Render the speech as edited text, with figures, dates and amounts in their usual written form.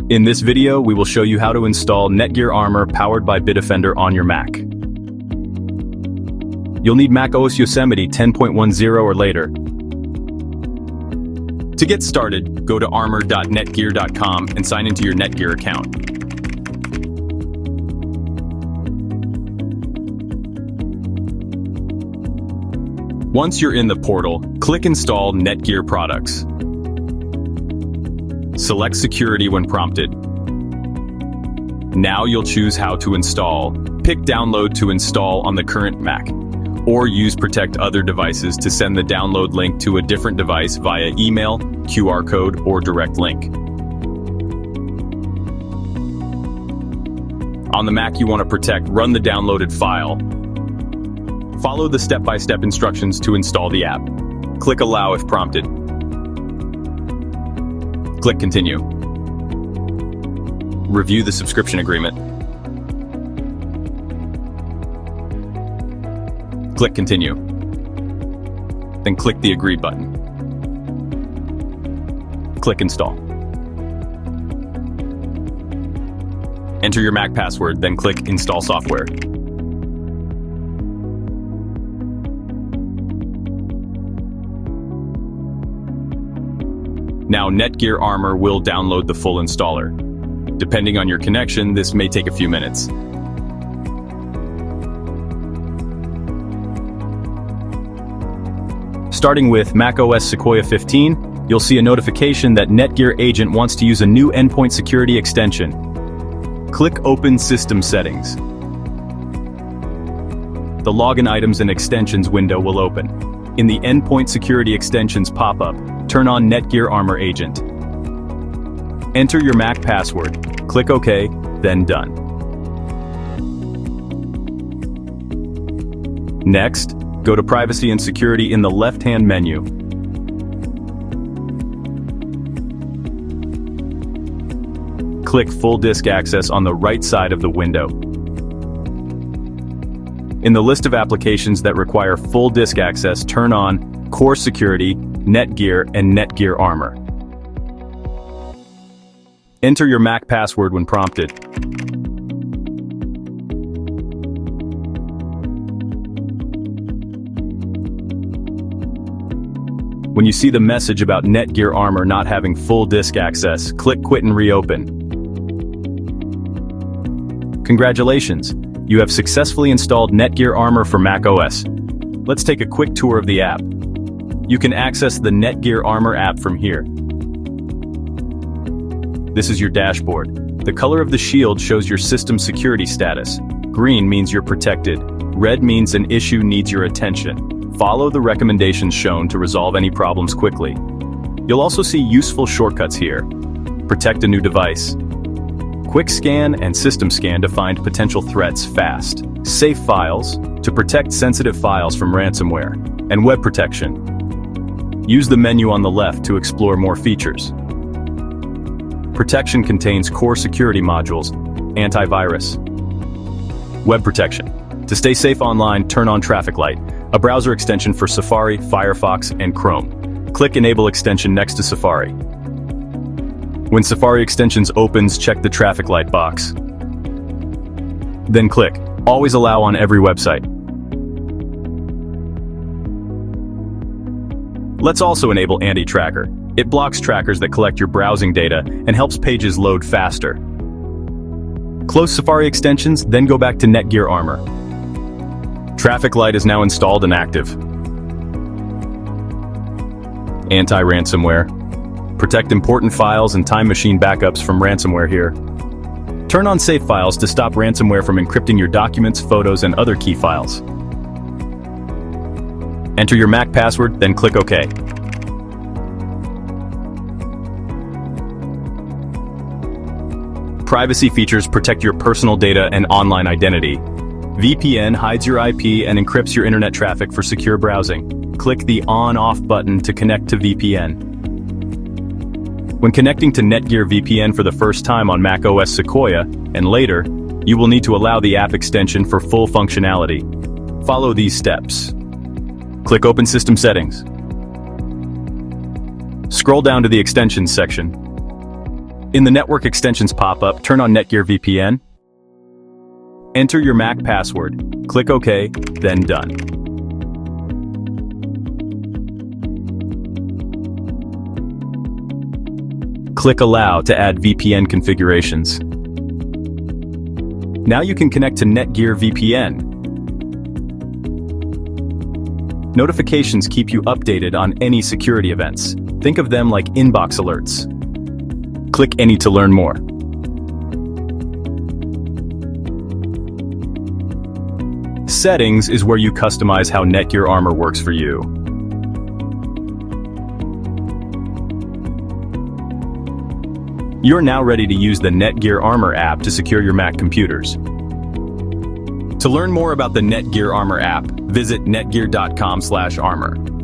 In this video, we will show you how to install NETGEAR Armor powered by Bitdefender on your Mac. You'll need macOS Yosemite 10.10 or later. To get started, go to armor.netgear.com and sign into your NETGEAR account. Once you're in the portal, click Install NETGEAR Products. Select Security when prompted. Now you'll choose how to install. Pick Download to install on the current Mac, or use Protect Other Devices to send the download link to a different device via email, QR code, or direct link. On the Mac you want to protect, run the downloaded file. Follow the step-by-step instructions to install the app. Click Allow if prompted. Click Continue. Review the subscription agreement. Click Continue. Then click the Agree button. Click Install. Enter your Mac password, then click Install Software. Now NETGEAR Armor will download the full installer. Depending on your connection, this may take a few minutes. Starting with macOS Sequoia 15, you'll see a notification that NETGEAR Agent wants to use a new endpoint security extension. Click Open System Settings. The Login Items and Extensions window will open. In the Endpoint Security Extensions pop-up, turn on NETGEAR Armor Agent. Enter your Mac password, click OK, then Done. Next, go to Privacy and Security in the left-hand menu. Click Full Disk Access on the right side of the window. In the list of applications that require full disk access, turn on Core Security, NETGEAR, and NETGEAR Armor. Enter your Mac password when prompted. When you see the message about NETGEAR Armor not having full disk access, click Quit and Reopen. Congratulations! You have successfully installed NETGEAR Armor for macOS. Let's take a quick tour of the app. You can access the NETGEAR Armor app from here. This is your dashboard. The color of the shield shows your system security status. Green means you're protected. Red means an issue needs your attention. Follow the recommendations shown to resolve any problems quickly. You'll also see useful shortcuts here. Protect a new device. Quick Scan and System Scan to find potential threats fast. Safe Files to protect sensitive files from ransomware. And Web Protection. Use the menu on the left to explore more features. Protection contains core security modules, antivirus. Web Protection. To stay safe online, turn on Traffic Light, a browser extension for Safari, Firefox, and Chrome. Click Enable Extension next to Safari. When Safari Extensions opens, check the Traffic Light box. Then click Always Allow on every website. Let's also enable Anti-Tracker. It blocks trackers that collect your browsing data and helps pages load faster. Close Safari Extensions, then go back to NETGEAR Armor. Traffic Light is now installed and active. Anti-Ransomware. Protect important files and time machine backups from ransomware here. Turn on Safe Files to stop ransomware from encrypting your documents, photos, and other key files. Enter your Mac password, then click OK. Privacy features protect your personal data and online identity. VPN hides your IP and encrypts your internet traffic for secure browsing. Click the On/Off button to connect to VPN. When connecting to NETGEAR VPN for the first time on macOS Sequoia, and later, you will need to allow the app extension for full functionality. Follow these steps. Click Open System Settings. Scroll down to the Extensions section. In the Network Extensions pop-up, turn on NETGEAR VPN. Enter your Mac password. Click OK, then Done. Click Allow to add VPN configurations. Now you can connect to NETGEAR VPN. Notifications keep you updated on any security events. Think of them like inbox alerts. Click Any to learn more. Settings is where you customize how NETGEAR Armor works for you. You're now ready to use the NETGEAR Armor app to secure your Mac computers. To learn more about the NETGEAR Armor app, visit netgear.com/armor.